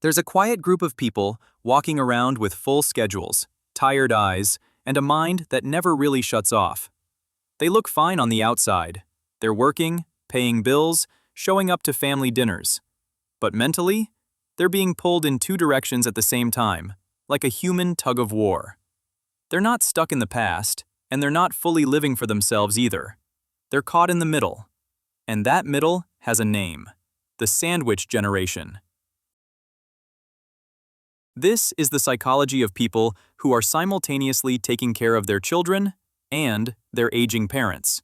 There's a quiet group of people walking around with full schedules, tired eyes, and a mind that never really shuts off. They look fine on the outside. They're working, paying bills, showing up to family dinners. But mentally, they're being pulled in two directions at the same time, like a human tug of war. They're not stuck in the past, and they're not fully living for themselves either. They're caught in the middle. And that middle has a name: the sandwich generation. This is the psychology of people who are simultaneously taking care of their children and their aging parents.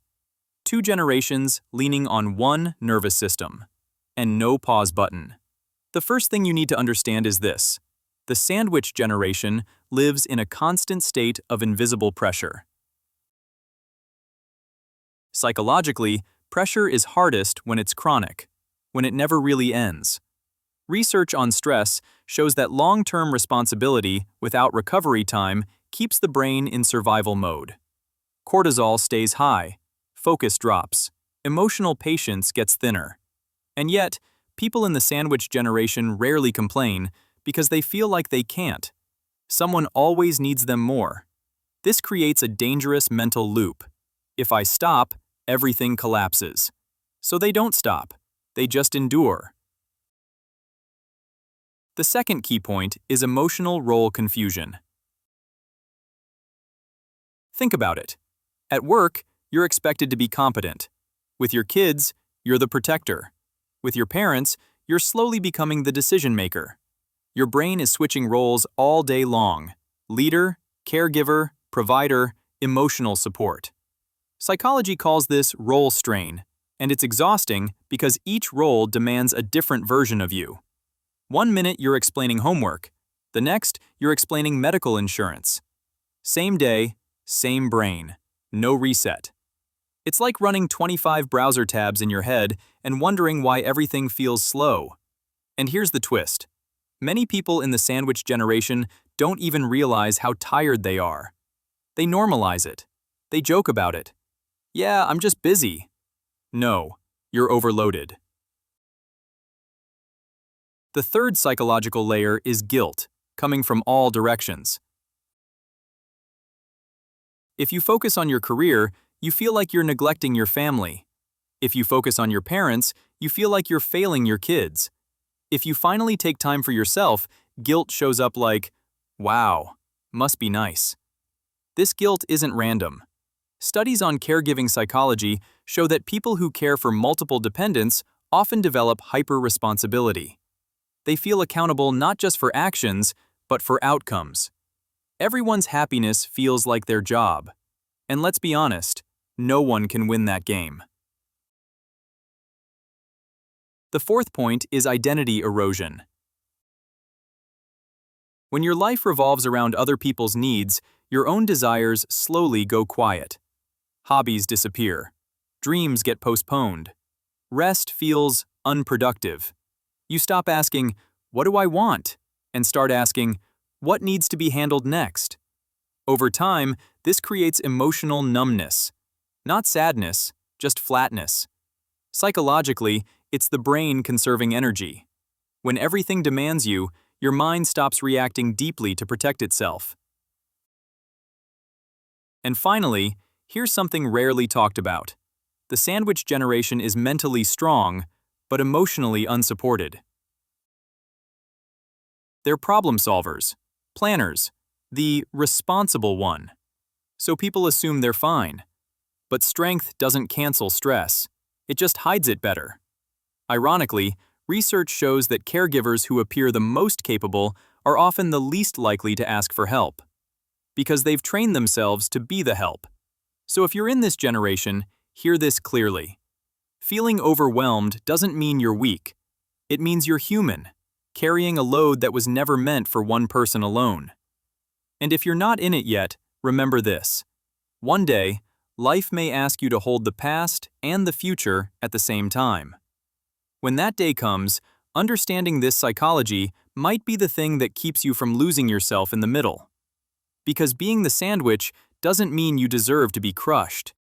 Two generations leaning on one nervous system, and no pause button. The first thing you need to understand is this: the sandwich generation lives in a constant state of invisible pressure. Psychologically, pressure is hardest when it's chronic, when it never really ends. Research on stress shows that long-term responsibility without recovery time keeps the brain in survival mode. Cortisol stays high, focus drops, emotional patience gets thinner. And yet, people in the sandwich generation rarely complain because they feel like they can't. Someone always needs them more. This creates a dangerous mental loop. If I stop, everything collapses. So they don't stop. They just endure. The second key point is emotional role confusion. Think about it. At work, you're expected to be competent. With your kids, you're the protector. With your parents, you're slowly becoming the decision maker. Your brain is switching roles all day long: leader, caregiver, provider, emotional support. Psychology calls this role strain, and it's exhausting because each role demands a different version of you. One minute you're explaining homework, the next you're explaining medical insurance. Same day, same brain, no reset. It's like running 25 browser tabs in your head and wondering why everything feels slow. And here's the twist: many people in the sandwich generation don't even realize how tired they are. They normalize it. They joke about it. Yeah, I'm just busy. No, you're overloaded. The third psychological layer is guilt, coming from all directions. If you focus on your career, you feel like you're neglecting your family. If you focus on your parents, you feel like you're failing your kids. If you finally take time for yourself, guilt shows up like, wow, must be nice. This guilt isn't random. Studies on caregiving psychology show that people who care for multiple dependents often develop hyper-responsibility. They feel accountable not just for actions, but for outcomes. Everyone's happiness feels like their job. And let's be honest, no one can win that game. The fourth point is identity erosion. When your life revolves around other people's needs, your own desires slowly go quiet. Hobbies disappear. Dreams get postponed. Rest feels unproductive. You stop asking, "What do I want?" and start asking, "What needs to be handled next?" Over time, this creates emotional numbness. Not sadness, just flatness. Psychologically, it's the brain conserving energy. When everything demands you, your mind stops reacting deeply to protect itself. And finally, here's something rarely talked about. The sandwich generation is mentally strong, but emotionally unsupported. They're problem solvers, planners, the responsible one. So people assume they're fine. But strength doesn't cancel stress. It just hides it better. Ironically, research shows that caregivers who appear the most capable are often the least likely to ask for help, because they've trained themselves to be the help. So if you're in this generation, hear this clearly. Feeling overwhelmed doesn't mean you're weak. It means you're human, carrying a load that was never meant for one person alone. And if you're not in it yet, remember this: one day, life may ask you to hold the past and the future at the same time. When that day comes, understanding this psychology might be the thing that keeps you from losing yourself in the middle. Because being the sandwich doesn't mean you deserve to be crushed.